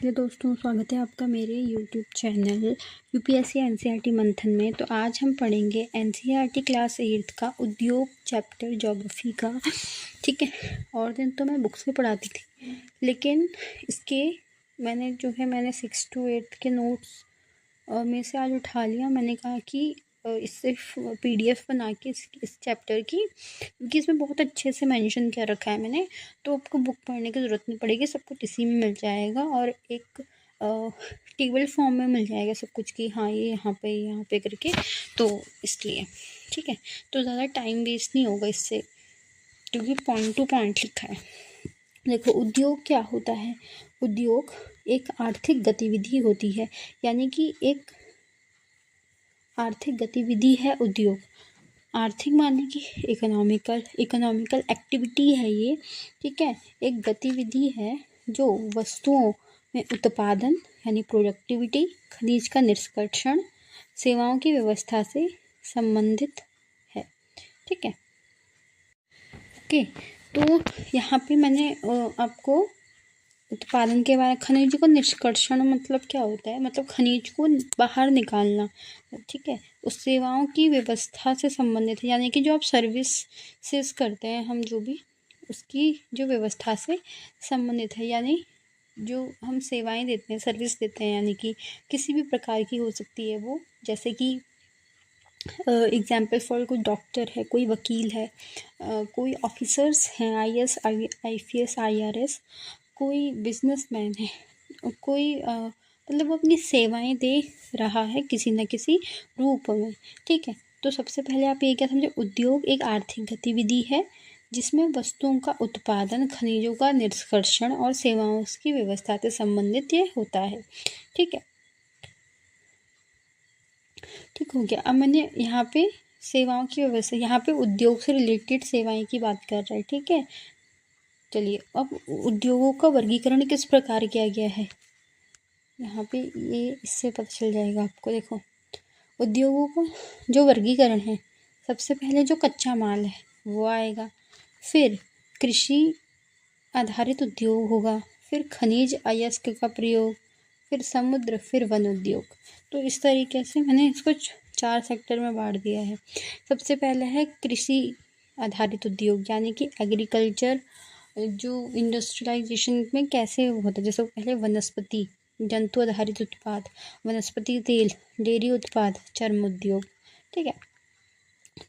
Hello दोस्तों, स्वागत है आपका मेरे यूट्यूब चैनल यूपीएससी एनसीईआरटी मंथन में। तो आज हम पढ़ेंगे एनसीईआरटी क्लास 8 का उद्योग चैप्टर ज्योग्राफी का। ठीक है, और दिन तो मैं बुक्स में पढ़ाती थी, लेकिन इसके मैंने 6 to 8 के नोट्स में से आज उठा लिया। मैंने कहा कि इससे पीडीएफ बना के इस चैप्टर की, क्योंकि इसमें बहुत अच्छे से मेंशन कर रखा है मैंने, तो आपको बुक पढ़ने की ज़रूरत नहीं पड़ेगी, सब कुछ इसी में मिल जाएगा और एक टेबल फॉर्म में मिल जाएगा सब कुछ कि हाँ ये यहाँ पे करके, तो इसलिए ठीक है। तो ज़्यादा टाइम वेस्ट नहीं होगा इससे, क्योंकि पॉइंट टू पॉइंट लिखा है। देखो, उद्योग क्या होता है। उद्योग एक आर्थिक गतिविधि होती है, यानी कि एक आर्थिक गतिविधि है उद्योग। आर्थिक माने कि इकोनॉमिकल एक्टिविटी है ये। ठीक है, एक गतिविधि है जो वस्तुओं में उत्पादन यानी प्रोडक्टिविटी, खनिज का निष्कर्षण, सेवाओं की व्यवस्था से संबंधित है। ठीक है, ओके। तो यहाँ पे मैंने आपको उत्पादन के बारे में, खनिज को निष्कर्षण मतलब क्या होता है, मतलब खनिज को बाहर निकालना। ठीक है, उस सेवाओं की व्यवस्था से संबंधित है, यानी कि जो आप सर्विसेज करते हैं हम, जो भी उसकी जो व्यवस्था से संबंधित है, यानी जो हम सेवाएं देते हैं, सर्विस देते हैं, यानी कि किसी भी प्रकार की हो सकती है वो। जैसे कि एग्जाम्पल फॉर कोई डॉक्टर है, कोई वकील है, कोई ऑफिसर्स हैं, आईएएस आईपीएस आईआरएस, कोई बिजनेसमैन है, कोई मतलब वो अपनी सेवाएं दे रहा है किसी न किसी रूप में। ठीक है, तो सबसे पहले आप ये क्या समझे, उद्योग एक आर्थिक गतिविधि है जिसमें वस्तुओं का उत्पादन, खनिजों का निष्कर्षण और सेवाओं की व्यवस्था से संबंधित ये होता है। ठीक है, ठीक हो गया। अब मैंने यहाँ पे सेवाओं की व्यवस्था, यहाँ पे उद्योग से रिलेटेड सेवाएं की बात कर रहा है। ठीक है, चलिए अब उद्योगों का वर्गीकरण किस प्रकार किया गया है, यहाँ पे ये इससे पता चल जाएगा आपको। देखो, उद्योगों का जो वर्गीकरण है, सबसे पहले जो कच्चा माल है वो आएगा, फिर कृषि आधारित उद्योग होगा, फिर खनिज अयस्क का प्रयोग, फिर समुद्र, फिर वन उद्योग। तो इस तरीके से मैंने इसको 4 सेक्टर में बांट दिया है। सबसे पहले है कृषि आधारित उद्योग, यानी कि एग्रीकल्चर, जो इंडस्ट्रियलाइजेशन में कैसे होता है। जैसे पहले वनस्पति, जंतु आधारित उत्पाद, वनस्पति तेल, डेयरी उत्पाद, चर्म उद्योग। ठीक है,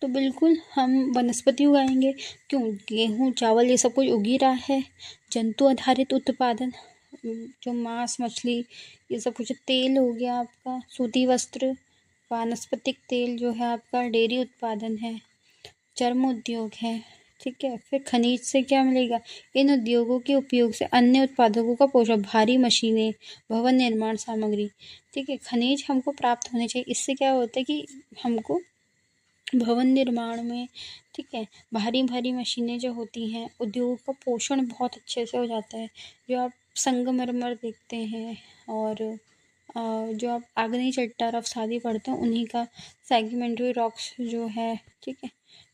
तो बिल्कुल हम वनस्पति उगाएंगे, क्यों, गेहूँ चावल ये सब कुछ उग ही रहा है। जंतु आधारित उत्पादन, जो मांस मछली ये सब कुछ, तेल हो गया आपका, सूती वस्त्र, वानस्पतिक तेल जो है आपका, डेयरी उत्पादन है, चर्म उद्योग है। ठीक है, फिर खनिज से क्या मिलेगा, इन उद्योगों के उपयोग से अन्य उत्पादकों का पोषण, भारी मशीनें, भवन निर्माण सामग्री। ठीक है, खनिज हमको प्राप्त होने चाहिए। इससे क्या होता है कि हमको भवन निर्माण में, ठीक है, भारी मशीनें जो होती हैं, उद्योग का पोषण बहुत अच्छे से हो जाता है। जो आप संगमरमर देखते हैं और जो आप आग्नेय चट्टार अवसादी पढ़ते हैं, उन्हीं का सेडिमेंट्री रॉक्स जो है। ठीक है,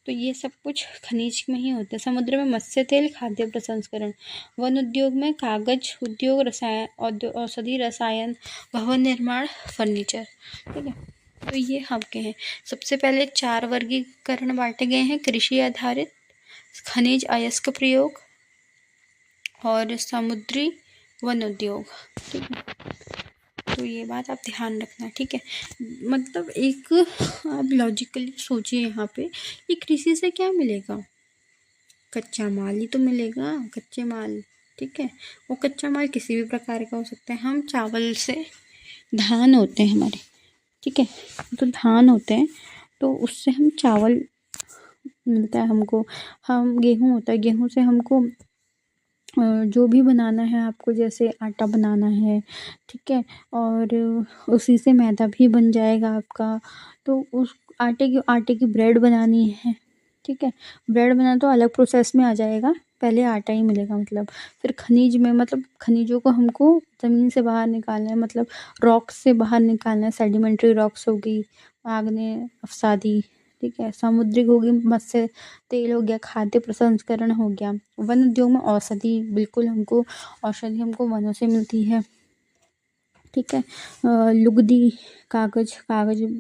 तो ये सब कुछ खनिज में ही होता है। समुद्र में मत्स्य तेल, खाद्य प्रसंस्करण। वन उद्योग में कागज उद्योग, रसायन, औषधि रसायन, भवन निर्माण, फर्नीचर। ठीक है, तो ये आपके हैं। सबसे पहले 4 वर्गीकरण बांटे गए हैं, कृषि आधारित, खनिज अयस्क प्रयोग और समुद्री वन उद्योग। ठीक है, तो ये बात आप ध्यान रखना। ठीक है, मतलब एक आप लॉजिकली सोचिए यहाँ पे कि कृषि से क्या मिलेगा, कच्चा माल ही तो मिलेगा, कच्चे माल। ठीक है, वो कच्चा माल किसी भी प्रकार का हो सकता है। हम चावल से, धान होते हैं हमारे, ठीक है, तो धान होते हैं, तो उससे हम चावल मिलता है हमको। हम गेहूँ होता है, गेहूँ से हमको जो भी बनाना है आपको, जैसे आटा बनाना है, ठीक है, और उसी से मैदा भी बन जाएगा आपका। तो उस आटे की ब्रेड बनानी है, ठीक है, ब्रेड बनाना तो अलग प्रोसेस में आ जाएगा, पहले आटा ही मिलेगा मतलब। फिर खनिज में, मतलब खनिजों को हमको ज़मीन से बाहर निकालना है, मतलब रॉक्स से बाहर निकालना है। सेडिमेंट्री रॉक्स हो गई, आग्नेय अवसादी, ठीक है, सामुद्रिक हो गई, मत्स्य तेल हो गया, खाद्य प्रसंस्करण हो गया। वन उद्योग में औषधि, बिल्कुल हमको औषधि हमको वनों से मिलती है। ठीक है। लुगदी कागज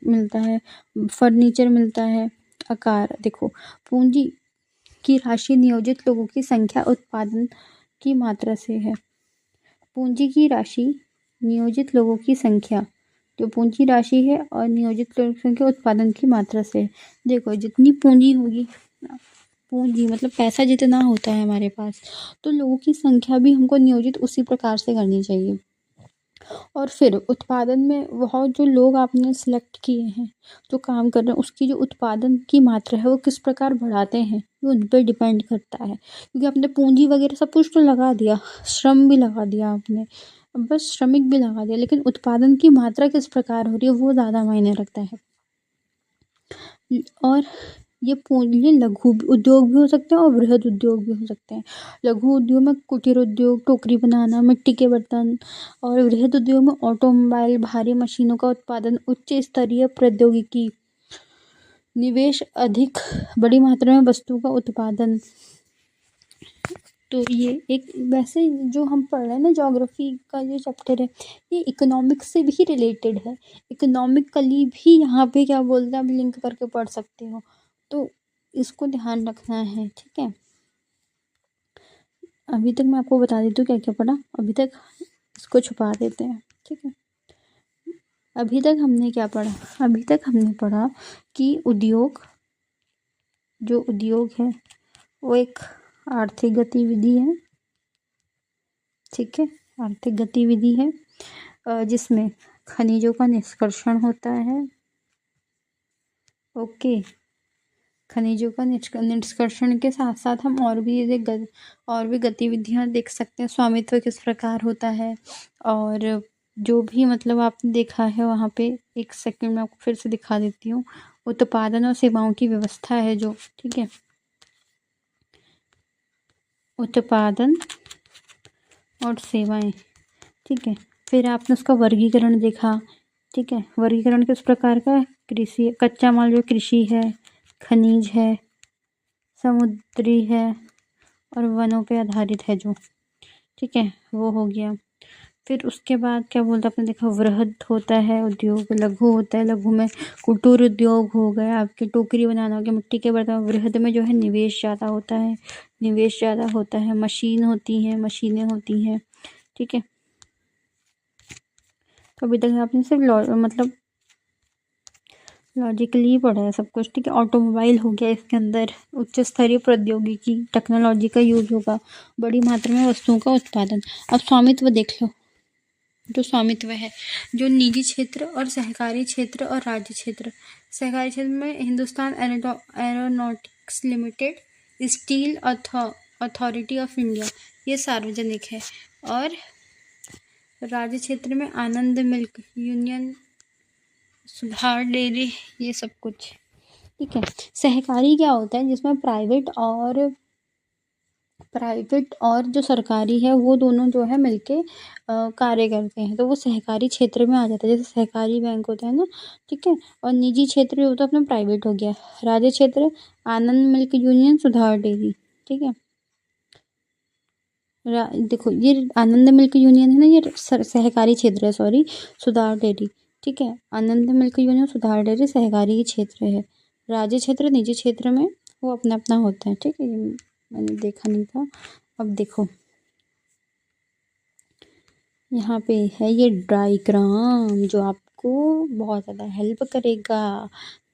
मिलता है, फर्नीचर मिलता है। आकार देखो, पूंजी की राशि नियोजित लोगों की संख्या उत्पादन की मात्रा से है। पूंजी की राशि नियोजित लोगों की संख्या, जो पूंजी राशि है और नियोजित लोगों की संख्या उत्पादन की मात्रा से है। देखो जितनी पूंजी होगी, पूंजी मतलब पैसा जितना होता है हमारे पास, तो लोगों की संख्या भी हमको नियोजित उसी प्रकार से करनी चाहिए। और फिर उत्पादन में वह जो लोग आपने सिलेक्ट किए हैं, जो काम कर रहे हैं, उसकी जो उत्पादन की मात्रा है वो किस प्रकार बढ़ाते हैं, वो उन पर डिपेंड करता है। क्योंकि आपने पूंजी वगैरह सब कुछ तो लगा दिया, श्रम भी लगा दिया आपने, बस श्रमिक भी लगा दिया, लेकिन उत्पादन की मात्रा किस प्रकार हो रही है वो ज़्यादा मायने रखता है। और ये लघु उद्योग भी हो सकते हैं और बृहद उद्योग भी हो सकते हैं। लघु उद्योग में कुटीर उद्योग, टोकरी बनाना, मिट्टी के बर्तन, और बृहद उद्योग में ऑटोमोबाइल, भारी मशीनों का उत्पादन, उच्च स्तरीय प्रौद्योगिकी, निवेश अधिक, बड़ी मात्रा में वस्तु का उत्पादन। तो ये एक वैसे जो हम पढ़ रहे हैं ना, ज्योग्राफी का जो चैप्टर है, ये इकोनॉमिक्स से भी रिलेटेड है। इकोनॉमिकली भी यहाँ पे क्या बोलते हैं, आप लिंक करके पढ़ सकते हो, तो इसको ध्यान रखना है, ठीक है। अभी तक मैं आपको बता देती हूँ क्या क्या पढ़ा, अभी तक इसको छुपा देते हैं, ठीक है। अभी तक हमने क्या पढ़ा, अभी तक हमने पढ़ा कि जो उद्योग है वो एक आर्थिक गतिविधि है, ठीक है। आर्थिक गतिविधि है जिसमें खनिजों का निष्कर्षण होता है, ओके। खनिजों का निष्कर्षण के साथ साथ हम और भी गतिविधियां देख सकते हैं। स्वामित्व किस प्रकार होता है, और जो भी मतलब आपने देखा है वहाँ पे, एक सेकंड में आपको फिर से दिखा देती हूँ। उत्पादन और सेवाओं की व्यवस्था है जो, ठीक है, उत्पादन और सेवाएं, ठीक है। फिर आपने उसका वर्गीकरण देखा, ठीक है। वर्गीकरण किस प्रकार का है, कृषि, कच्चा माल जो कृषि है, खनिज है, समुद्री है, और वनों पे आधारित है जो, ठीक है, वो हो गया। फिर उसके बाद क्या बोलते हैं, आपने देखा वृहद होता है उद्योग, लघु होता है, लघु में कुटीर उद्योग हो गया, आपके टोकरी बनाना हो गया, मिट्टी के बर्तन। वृहद में जो है निवेश ज़्यादा होता है, मशीनें होती हैं, ठीक है। तो अभी तक आपने सिर्फ मतलब लॉजिकली पढ़ा है सब कुछ, ठीक है। ऑटोमोबाइल हो गया, इसके अंदर उच्च स्तरीय प्रौद्योगिकी, टेक्नोलॉजी का यूज होगा, बड़ी मात्रा में वस्तुओं का उत्पादन। अब स्वामित्व देख लो, जो स्वामित्व है, जो निजी क्षेत्र और सहकारी क्षेत्र और राज्य क्षेत्र। सहकारी क्षेत्र में Hindustan aeronautics limited, steel authority of India, ये सार्वजनिक है। और राज्य क्षेत्र में आनंद मिल्क यूनियन, सुधार डेयरी, ये सब कुछ, ठीक है। सहकारी क्या होता है, जिसमें प्राइवेट और जो सरकारी है वो दोनों जो है मिलके कार्य करते हैं, तो वो सहकारी क्षेत्र में आ जाता है। जैसे सहकारी बैंक होता है ना, ठीक है। और निजी क्षेत्र जो होता है अपना प्राइवेट हो गया। राज्य क्षेत्र आनंद मिल्क यूनियन, सुधार डेयरी, ठीक है। देखो ये आनंद मिल्क यूनियन है ना, ये सहकारी क्षेत्र है, सॉरी, सुधार डेयरी, ठीक है। आनंद मिल्क यूनियन, सुधार डेयरी सहकारी क्षेत्र है। राज्य क्षेत्र निजी क्षेत्र में वो अपना अपना होता है, ठीक है। ये मैंने देखा नहीं था, अब देखो यहाँ पे है ये डायग्राम जो आपको बहुत ज़्यादा हेल्प करेगा,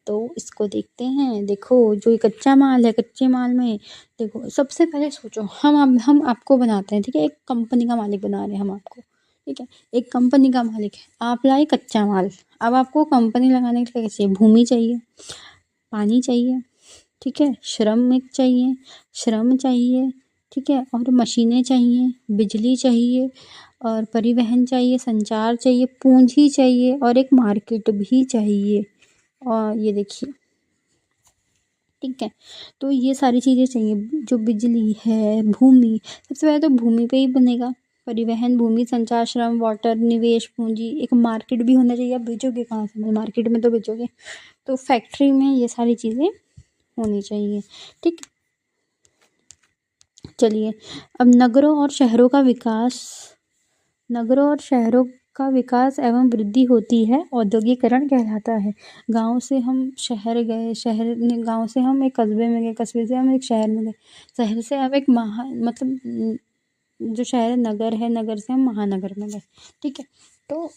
तो इसको देखते हैं। देखो जो ये कच्चा माल है, कच्चे माल में देखो, सबसे पहले सोचो, हम आपको बनाते हैं, ठीक है, एक कंपनी का मालिक बना रहे हैं हम आपको, ठीक है। एक कंपनी का मालिक है, आप लाए कच्चा माल। अब आपको कंपनी लगाने के लिए क्या चाहिए, भूमि चाहिए, पानी चाहिए, ठीक है, श्रम चाहिए, ठीक है, और मशीनें चाहिए, बिजली चाहिए, और परिवहन चाहिए, संचार चाहिए, पूंजी चाहिए, और एक मार्केट भी चाहिए। और ये देखिए, ठीक है, तो ये सारी चीज़ें चाहिए, जो बिजली है, भूमि, सबसे पहले तो भूमि पे ही बनेगा। परिवहन, भूमि, संचार, श्रम, वाटर, निवेश, पूंजी, एक मार्केट भी होना चाहिए। आप बेचोगे कहाँ से, मार्केट में तो बेचोगे, तो फैक्ट्री में ये सारी चीज़ें होनी चाहिए, ठीक। चलिए अब नगरों और शहरों का विकास एवं वृद्धि होती है औद्योगिकरण कहलाता है। गांव से हम शहर गए, गांव से हम एक कस्बे में गए, कस्बे से हम एक शहर में गए, शहर से हम एक जो शहर नगर है, नगर से हम महानगर में गए। ठीक है, तो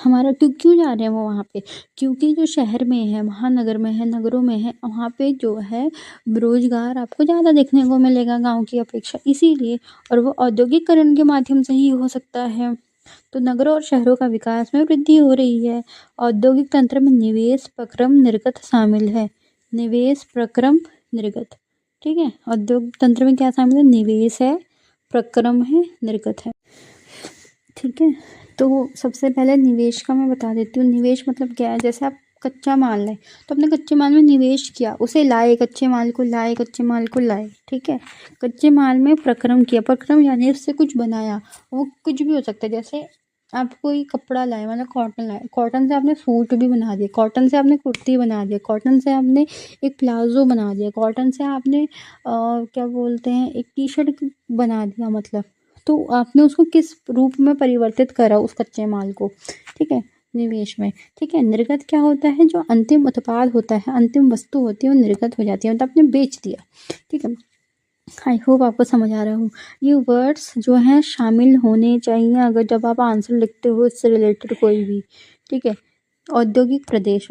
हमारा क्यों जा रहे हैं वो वहाँ पे, क्योंकि जो शहर में है, महानगर में है, नगरों में है, वहाँ पे जो है रोजगार आपको ज़्यादा देखने को मिलेगा गांव की अपेक्षा, इसीलिए, और वो औद्योगिकरण के माध्यम से ही हो सकता है। तो नगरों और शहरों का विकास में वृद्धि हो रही है। औद्योगिक तंत्र में निवेश, प्रक्रम, निर्गत शामिल है। निवेश, प्रक्रम, निर्गत। ठीक है, औद्योगिक तंत्र में क्या शामिल है? निवेश है, प्रक्रम है, निर्गत है। ठीक है, तो सबसे पहले निवेश का मैं बता देती हूँ। निवेश मतलब क्या है? जैसे आप कच्चा माल लाए, तो अपने कच्चे माल में निवेश किया, उसे लाए, कच्चे माल को लाए। ठीक है, कच्चे माल में प्रक्रम किया, प्रक्रम यानी उससे कुछ बनाया, वो कुछ भी हो सकता है। जैसे आप कोई कपड़ा लाए, मतलब कॉटन लाए, कॉटन से आपने सूट भी बना दिया, कॉटन से आपने कुर्ती बना दिया, कॉटन से आपने एक प्लाजो बना दिया, कॉटन से आपने क्या बोलते हैं, एक टी शर्ट बना दिया, मतलब तो आपने उसको किस रूप में परिवर्तित करा उस कच्चे माल को। ठीक है, निवेश में। ठीक है, निर्गत क्या होता है? जो अंतिम उत्पाद होता है, अंतिम वस्तु होती है, वो निर्गत हो जाती है, मतलब आपने बेच दिया। ठीक है, आई होप आपको समझ आ रहा हो। ये वर्ड्स जो हैं शामिल होने चाहिए अगर जब आप आंसर लिखते हो इससे रिलेटेड कोई भी। ठीक है, औद्योगिक प्रदेश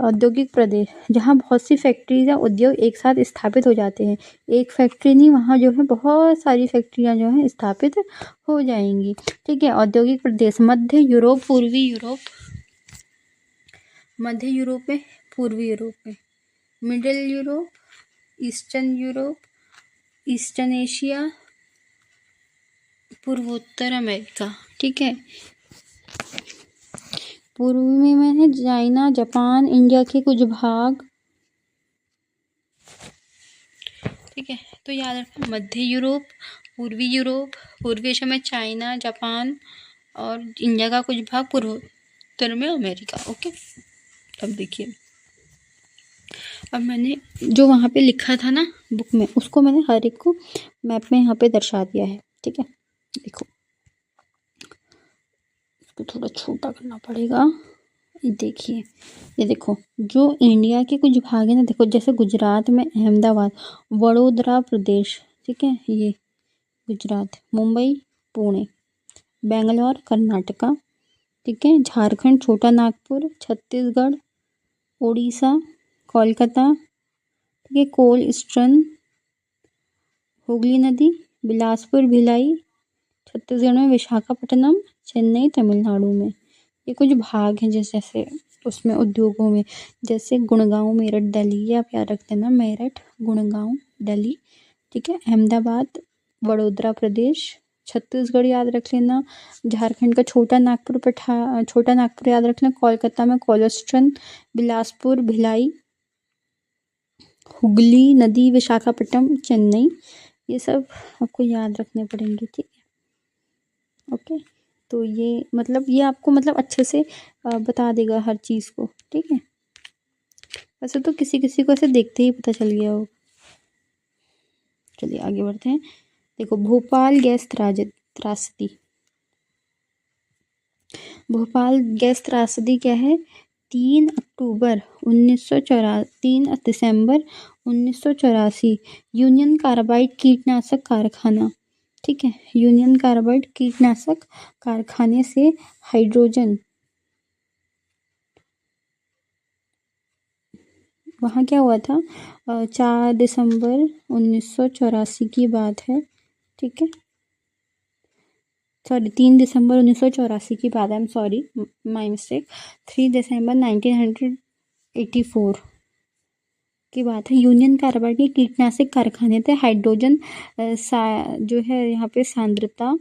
जहाँ बहुत सी फैक्ट्रीज या उद्योग एक साथ स्थापित हो जाते हैं। एक फैक्ट्री नहीं, वहाँ जो है बहुत सारी फैक्ट्रियाँ जो हैं स्थापित हो जाएंगी। ठीक है, औद्योगिक प्रदेश मध्य यूरोप, पूर्वी यूरोप, मध्य यूरोप में, पूर्वी यूरोप में, middle Europe, eastern Europe, eastern Asia, पूर्वोत्तर अमेरिका। ठीक है, पूर्वी में है चाइना, जापान, इंडिया के कुछ भाग। ठीक है, तो याद रखना, मध्य यूरोप, पूर्वी एशिया में चाइना, जापान और इंडिया का कुछ भाग, पूर्वोत्तर में अमेरिका। ओके, अब देखिए, अब मैंने जो वहाँ पे लिखा था ना बुक में, उसको मैंने हर एक को मैप में यहाँ पे दर्शा दिया है। ठीक है, देखो, इसको थोड़ा छोटा करना पड़ेगा। देखिए, ये देखो, जो इंडिया के कुछ भाग है ना, देखो जैसे गुजरात में अहमदाबाद, वडोदरा प्रदेश। ठीक है, ये गुजरात, मुंबई, पुणे, बेंगलोर, कर्नाटका। ठीक है, झारखंड, छोटा नागपुर, छत्तीसगढ़, उड़ीसा, कोलकाता। ठीक है, कोल ईस्टर्न, हुगली नदी, बिलासपुर, भिलाई, छत्तीसगढ़ में विशाखापट्टनम, चेन्नई, तमिलनाडु में। ये कुछ भाग हैं जैसे उसमें उद्योगों में, जैसे गुड़गांव, मेरठ, दिल्ली, ये आप याद रख देना, मेरठ, गुड़गांव, दिल्ली। ठीक है, अहमदाबाद, वडोदरा प्रदेश, छत्तीसगढ़ याद रख लेना, झारखंड का छोटा नागपुर याद रखना, कोलकाता में कोलेस्ट्रन, बिलासपुर, भिलाई, हुगली नदी, विशाखापट्टनम, चेन्नई। ये सब आपको याद रखने पड़ेंगे। ठीक है, ओके, तो ये मतलब ये आपको मतलब अच्छे से बता देगा हर चीज़ को। ठीक है, वैसे तो किसी किसी को ऐसे देखते ही पता चल गया हो। चलिए आगे बढ़ते हैं। देखो, भोपाल गैस त्रासदी, भोपाल गैस त्रासदी क्या है? 3 दिसंबर 1984 यूनियन कार्बाइड कीटनाशक कारखाना। ठीक है, यूनियन कार्बाइड कीटनाशक कारखाने से हाइड्रोजन, वहाँ क्या हुआ था? 4 दिसंबर 1984 की बात है। ठीक है, सॉरी 3 दिसंबर 1984 की बात है, I am sorry, my mistake, 3 दिसंबर 1984 की बात है। यूनियन कार्बाइड के कीटनाशक कारखाने थे। हाइड्रोजन जो है यहाँ पे सांद्रता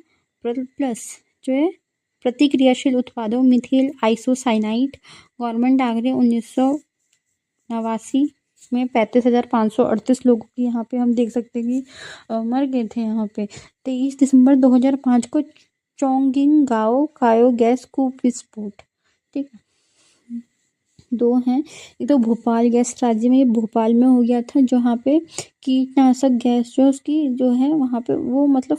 प्लस जो है प्रतिक्रियाशील उत्पादों, मिथिल आइसोसाइनाइड। गवर्नमेंट आंकड़े 1989 में 35,538 लोगों की यहाँ पे हम देख सकते हैं कि मर गए थे यहाँ पे। 23 दिसंबर 2005 को चोंगिंग गांव कायो गैस कूप विस्फोट। ठीक है, 2 हैं, एक तो भोपाल गैस राज्य में, ये भोपाल में हो गया था, जहाँ पे कीटनाशक गैस जो उसकी जो है वहाँ पे वो मतलब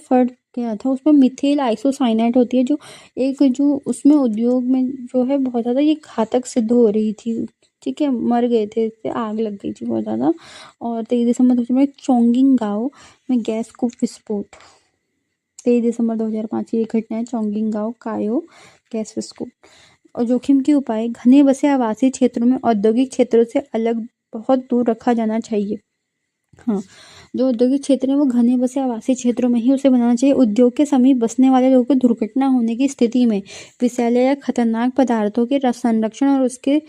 गया था, उसमें मिथेल आइसोसाइनेट होती है, जो एक जो उसमें उद्योग में जो है बहुत ज़्यादा ये घातक सिद्ध हो रही थी। ठीक है, मर गए थे, इससे आग लग गई थी बहुत ज़्यादा। और 23 दिसंबर 2000 में चोंगिंग गांव में गैस कूप विस्फोट, 23 दिसंबर 2005 की एक घटना है, चोंगिंग गांव कायो गैस विस्फोट। और जोखिम के उपाय, घने बसे आवासीय क्षेत्रों में औद्योगिक क्षेत्रों से अलग बहुत दूर रखा जाना चाहिए। हाँ, जो औद्योगिक क्षेत्र है वो घने बसे आवासीय क्षेत्रों में ही उसे बनाना चाहिए। उद्योग के समीप बसने वाले लोगों को दुर्घटना होने की स्थिति में विषैले या खतरनाक पदार्थों के संरक्षण और उसके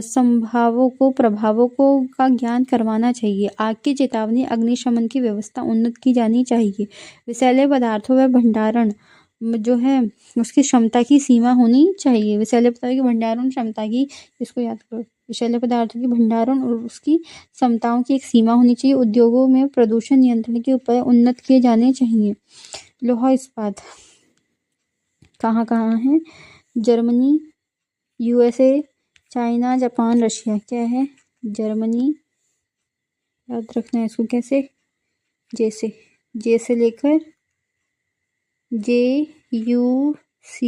संभावों को प्रभावों को का ज्ञान करवाना चाहिए। आग की चेतावनी अग्निशमन की व्यवस्था उन्नत की जानी चाहिए। विषैले पदार्थों व भंडारण जो है उसकी क्षमता की सीमा होनी चाहिए। विषैले पदार्थों की भंडारण क्षमता की, इसको याद करो, विषैले पदार्थों की भंडारण और उसकी क्षमताओं की एक सीमा होनी चाहिए। उद्योगों में प्रदूषण नियंत्रण के उपाय उन्नत किए जाने चाहिए। लोहा इस्पात कहाँ कहाँ है? Germany, USA, China, Japan, Russia. क्या है? जर्मनी, याद रखना है इसको कैसे, जे से लेकर JUC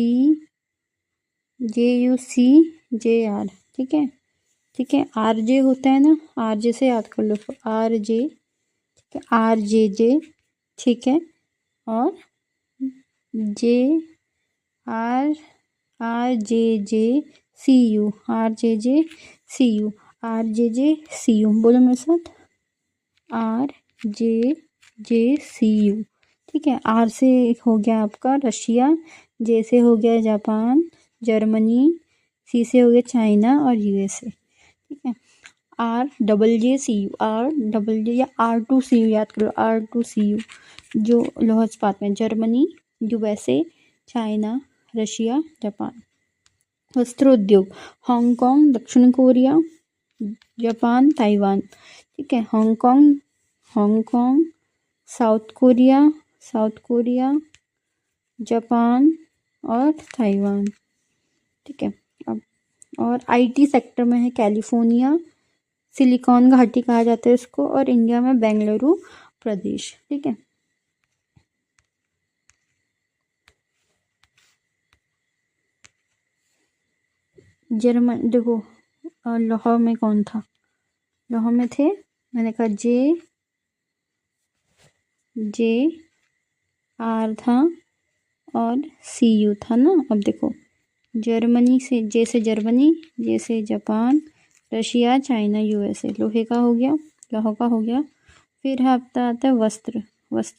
JR। ठीक है, ठीक है। RJ होता है ना, RJ से याद कर लो, RJ, ठीक है, RJJ, ठीक है। और RJJCU बोलो मेरे साथ, RJJCU। ठीक है, R से हो गया आपका रशिया, J से हो गया जापान, जर्मनी, C से हो गया चाइना और USA। ठीक है, RJJCU या R2CU याद करो, R2CU जो लोहा इस्पात में Germany, USA, China, Russia, Japan. वस्त्र उद्योग, हांगकांग, दक्षिण कोरिया, जापान, ताइवान। ठीक है, हांगकांग, साउथ कोरिया, जापान और ताइवान। ठीक है, अब और IT सेक्टर में है कैलिफोर्निया, सिलिकॉन घाटी कहा जाता है इसको, और इंडिया में बेंगलुरु प्रदेश। ठीक है, जर्मन देखो, लोहा में कौन था? लोहा में थे, मैंने कहा JR था और CU था ना। अब देखो, जर्मनी से J से जर्मनी, J से जापान, रशिया, चाइना, USA। लोहे का हो गया, लोहा का हो गया। फिर आता है वस्त्र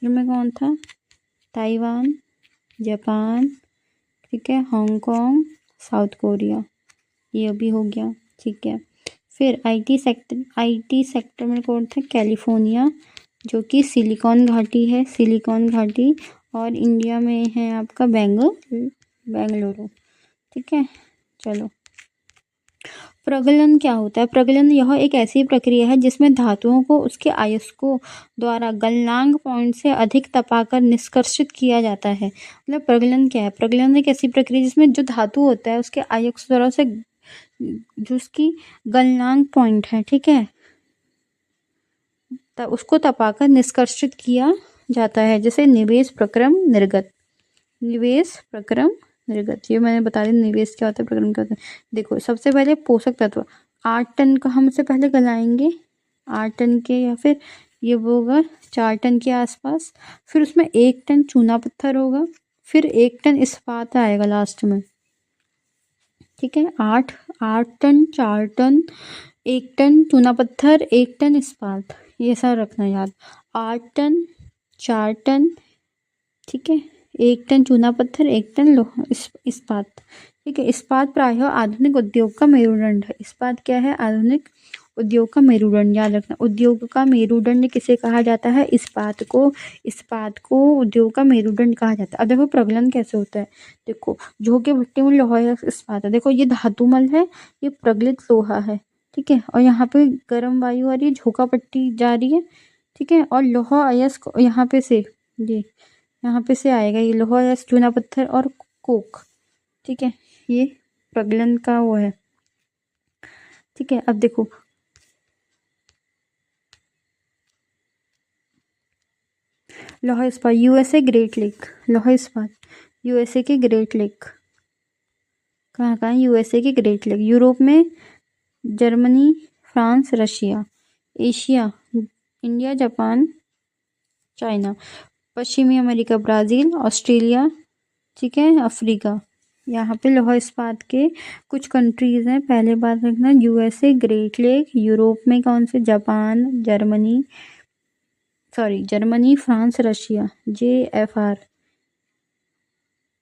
में कौन था? ताइवान, जापान, ठीक है, हांगकांग, साउथ कोरिया, ये भी हो गया। ठीक है, फिर IT सेक्टर में कौन था? कैलिफोर्निया, जो कि सिलिकॉन घाटी है, और इंडिया में है आपका बेंगलुरु। ठीक है, चलो, प्रगलन क्या होता है? प्रगलन यह एक ऐसी प्रक्रिया है जिसमें धातुओं को उसके अयस्कों द्वारा गलनांक पॉइंट से अधिक तपाकर निष्कर्षित किया जाता है। मतलब प्रगलन क्या है? प्रगलन एक ऐसी प्रक्रिया जिसमें जो धातु होता है उसके अयस्क द्वारा से जो उसकी गलनांक पॉइंट है, ठीक है, तब उसको तपाकर निष्कर्षित किया जाता है। जैसे निवेश, प्रक्रम, निर्गत। ये मैंने बता दिया, निवेश क्या होता है, प्रक्रम क्या होता है। देखो, सबसे पहले पोषक तत्व 8 टन का हम से पहले गलाएंगे, 8 टन के, या फिर ये होगा 4 टन के आसपास। फिर उसमें 1 टन चूना पत्थर होगा, फिर 1 टन इस्पात आएगा लास्ट में। ठीक है, 8 टन, 4 टन, 1 टन चूना पत्थर, 1 टन इस्पात, ये सब रखना याद। 8 टन, 4 टन, ठीक है, 1 टन चूना पत्थर, 1 टन लोहा इस्पात। ठीक है, इस्पात प्रायः आधुनिक उद्योग का मेरुदंड है। इस्पात क्या है? आधुनिक उद्योग का मेरुदंड, याद रखना। उद्योग का मेरुदंड किसे कहा जाता है? इस्पात को उद्योग का मेरुदंड कहा जाता है। अब देखो प्रगलन कैसे होता है। देखो, झोंके भट्टी में लोहा या इस्पात है। देखो, ये धातुमल है, ये प्रगलित लोहा है, ठीक है, और यहाँ पे गर्म वायु आ रही है, झोंका पट्टी जा रही है, ठीक है, और लोहा अयस्क यहाँ पे से, ये यहाँ पे से आएगा, ये लोहा अयस्क, चूना पत्थर और कोक। ठीक है, ये प्रगलन का वो है। ठीक है, अब देखो, लौह इस्पात यूएसए ग्रेट लेक, लौह इस्पात यूएसए के ग्रेट लेक, कहाँ कहाँ यूएसए के ग्रेट लेक। यूरोप में Germany, France, Russia. Asia India, Japan, China. पश्चिमी अमेरिका ब्राज़ील, ऑस्ट्रेलिया, ठीक है, अफ्रीका। यहाँ पे लौह इस्पात के कुछ कंट्रीज़ हैं। पहले बात रखना, यूएसए, ग्रेट लेक। यूरोप में कौन से? Japan, Germany, France, Russia.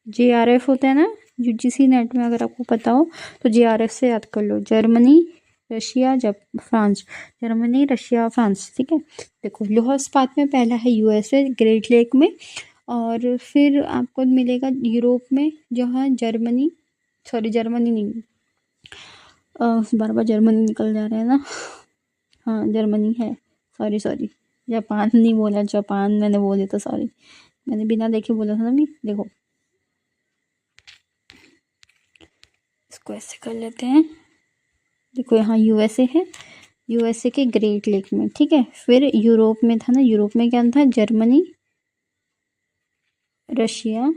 JRF होता है ना यूजीसी नेट में, अगर आपको पता हो तो JRF से याद कर लो। Germany, Russia, France. Germany, Russia, France, ठीक है। देखो लौह इस्पात में पहला है यूएसए ग्रेट लेक में, और फिर आपको मिलेगा यूरोप में जहाँ जर्मनी नहीं, बार बार जर्मनी निकल जा रहा है ना, हाँ जर्मनी है, सॉरी जापान नहीं बोला, जापान मैंने बोले तो सॉरी, मैंने बिना देखे बोला था ना भी। देखो इसको ऐसे कर लेते हैं, देखो यहाँ यूएसए है, यूएसए के ग्रेट लेक में, ठीक है। फिर यूरोप में था ना, यूरोप में क्या था? जर्मनी, रशिया,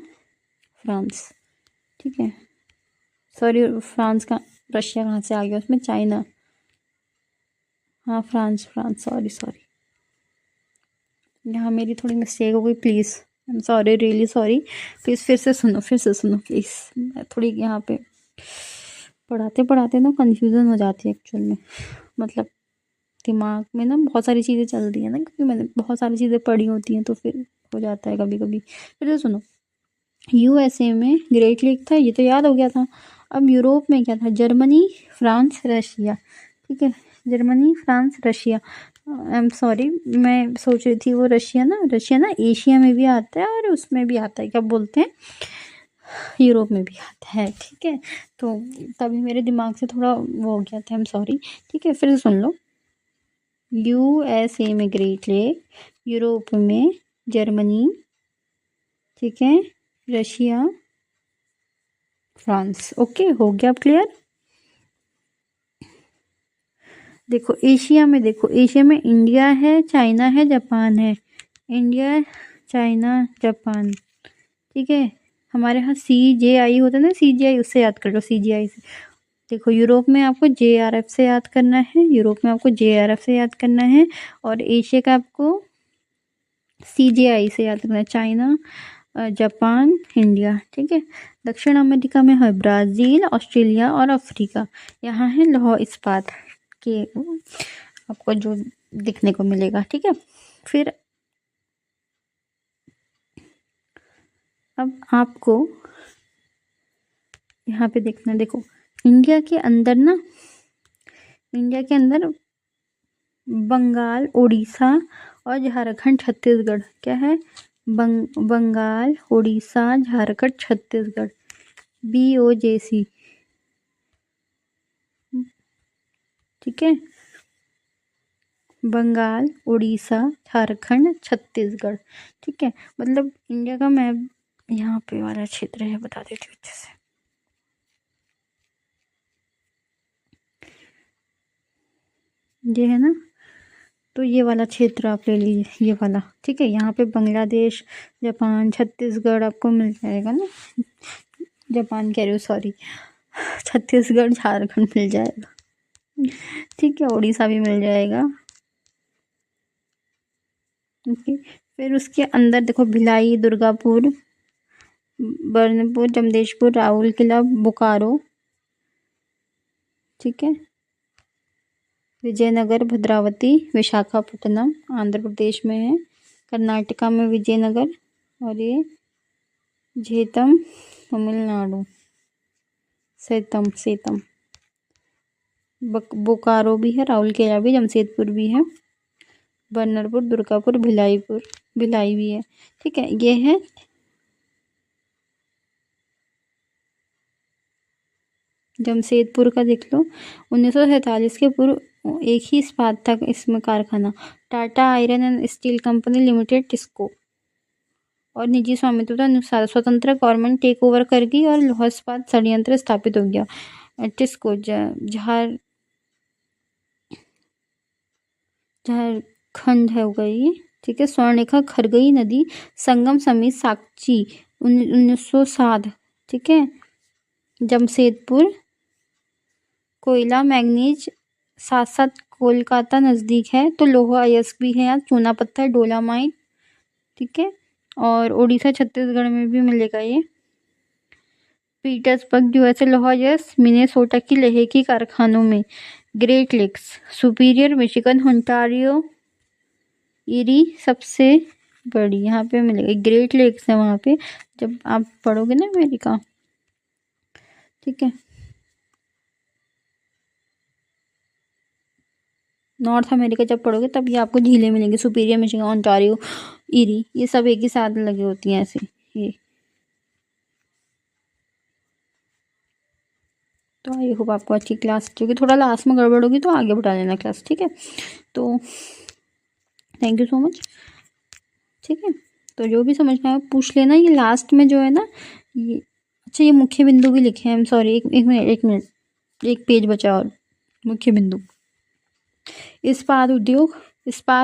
फ्रांस, ठीक है। सॉरी फ्रांस का, रशिया कहाँ से आ गया उसमें? चाइना, हाँ फ्रांस, सॉरी यहाँ मेरी थोड़ी मिस्टेक हो गई, please I am sorry, really sorry. Please फिर से सुनो प्लीज़। मैं थोड़ी यहाँ पे पढ़ाते पढ़ाते ना कन्फ्यूज़न हो जाती है एक्चुअल में, मतलब दिमाग में ना बहुत सारी चीज़ें चलती हैं ना, क्योंकि मैंने बहुत सारी चीज़ें पढ़ी होती हैं, तो फिर हो जाता है कभी कभी। फिर से सुनो, यूएसए में ग्रेट लेक था, ये तो याद हो गया था। अब यूरोप में क्या था? जर्मनी, फ्रांस, रशिया, ठीक है। Germany, France, Russia. I am sorry, मैं सोच रही थी वो रशिया ना एशिया में भी आता है और उसमें भी आता है, क्या बोलते हैं, यूरोप में भी आता है, ठीक है। तो तभी मेरे दिमाग से थोड़ा वो हो गया था, आई एम सॉरी, ठीक है। फिर से सुन लो, यूएसए में ग्रेट लेक, यूरोप में जर्मनी, ठीक है, रशिया, फ्रांस। ओके, हो गया अब क्लियर। देखो एशिया में इंडिया है, चाइना है, जापान है। इंडिया, चाइना, जापान, ठीक है। हमारे यहाँ CJI होता है ना, CGI, उससे याद कर लो, CGI से। देखो यूरोप में आपको JRF से याद करना है, और एशिया का आपको CJI से याद करना है, चाइना, जापान, इंडिया, ठीक है। दक्षिण अमेरिका में है ब्राज़ील, ऑस्ट्रेलिया और अफ्रीका। यहाँ है लौह इस्पात के आपको जो दिखने को मिलेगा, ठीक है। फिर अब आपको यहाँ पे देखना, देखो इंडिया के अंदर बंगाल, उड़ीसा और झारखंड, छत्तीसगढ़, क्या है? बंगाल, उड़ीसा, झारखंड, छत्तीसगढ़, BOJC, ठीक है। बंगाल, उड़ीसा, झारखंड, छत्तीसगढ़, ठीक है। मतलब इंडिया का मैप यहाँ पे वाला क्षेत्र है, बता देती हूँ अच्छे से। ये है ना, तो ये वाला क्षेत्र आप ले लीजिए, ये वाला, ठीक है। यहाँ पे बांग्लादेश, जापान, छत्तीसगढ़ आपको मिल जाएगा ना, जापान कह रही हूँ, सॉरी, छत्तीसगढ़, झारखंड मिल जाएगा, ठीक है। उड़ीसा भी मिल जाएगा, ओके। फिर उसके अंदर देखो भिलाई, दुर्गापुर, बर्नपुर, जमशेदपुर, राउरकेला, बोकारो, ठीक है। विजयनगर, भद्रावती, विशाखापट्टनम आंध्र प्रदेश में है। कर्नाटका में विजयनगर, और ये झेतम, तमिलनाडु, सेतम। बोकारो भी है, राउरकेला भी, जमशेदपुर भी है, बर्नपुर, दुर्गापुर, भिलाई भी है, ठीक है। ये है जमशेदपुर का, देख लो 1947 के पूर्व एक ही इस्पात था इसमें कारखाना, Tata iron and steel company limited, TISCO, और निजी स्वामित्व अनुसार स्वतंत्र गवर्नमेंट टेक ओवर कर गई और लौह इस्पात संयंत्र स्थापित हो गया। टिस्को झारखंड है होगा ये, ठीक है। स्वर्णरेखा खरगई नदी संगम समिति साक्षी 1907, ठीक है। जमशेदपुर कोयला मैंगनीज साथ साथ कोलकाता नज़दीक है, तो लोहा अयस्क भी है यहाँ, चूना पत्थर डोलामाइट, ठीक है। और उड़ीसा छत्तीसगढ़ में भी मिलेगा ये। पीटर्सबर्ग यूएसए लोहा अयस्क, मिनेसोटा की लोहे की कारखानों में। Great Lakes Superior Michigan Ontario Erie सबसे बड़ी यहाँ पे मिलेगी। ग्रेट लेक्स है वहाँ पे, जब आप पढ़ोगे ना अमेरिका, ठीक है, नॉर्थ अमेरिका जब पढ़ोगे तब ये आपको झीलें मिलेंगी। सुपीरियर मिशिगन ओंटारियो इरी ये सब एक ही साथ लगी होती हैं ऐसे ये। तो आई होप आपको अच्छी क्लास क्योंकि थोड़ा लास्ट में गड़बड़ होगी तो आगे बढ़ा लेना क्लास, ठीक है। तो थैंक यू सो मच, ठीक है। तो जो भी समझना है पूछ लेना। ये लास्ट में जो है ना ये, अच्छा ये मुख्य बिंदु भी लिखे हैं, आई एम सॉरी, एक मिनट एक पेज बचा और मुख्य बिंदु। इस्पात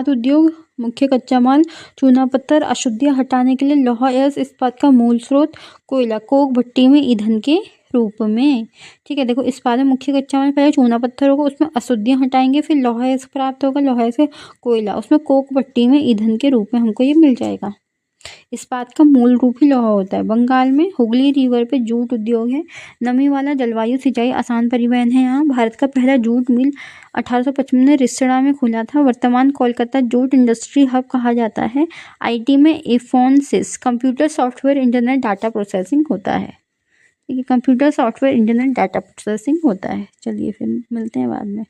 उद्योग मुख्य कच्चा माल चूना पत्थर, अशुद्धियाँ हटाने के लिए लोहा अयस्क, इस्पात का मूल स्रोत कोयला, कोक भट्टी में ईंधन के रूप में, ठीक है। देखो इस्पात में मुख्य कच्चा माल पहले चूना पत्थर होगा, उसमें अशुद्धियाँ हटाएंगे, फिर लोहा अयस्क प्राप्त होगा, लोहा अयस्क कोयला, उसमें कोक भट्टी में ईंधन के रूप में हमको ये मिल जाएगा। इस्पात का मूल रूप ही लोहा होता है। बंगाल में हुगली रिवर पे जूट उद्योग है। नमी वाला जलवायु, सिंचाई, आसान परिवहन है यहाँ। भारत का पहला जूट मिल 1855 में रिसड़ा में खुला था। वर्तमान कोलकाता जूट इंडस्ट्री हब कहा जाता है। आईटी में Infosys computer software internet data processing होता है, ठीक है। Computer software internet data processing होता है। चलिए फिर मिलते हैं बाद में।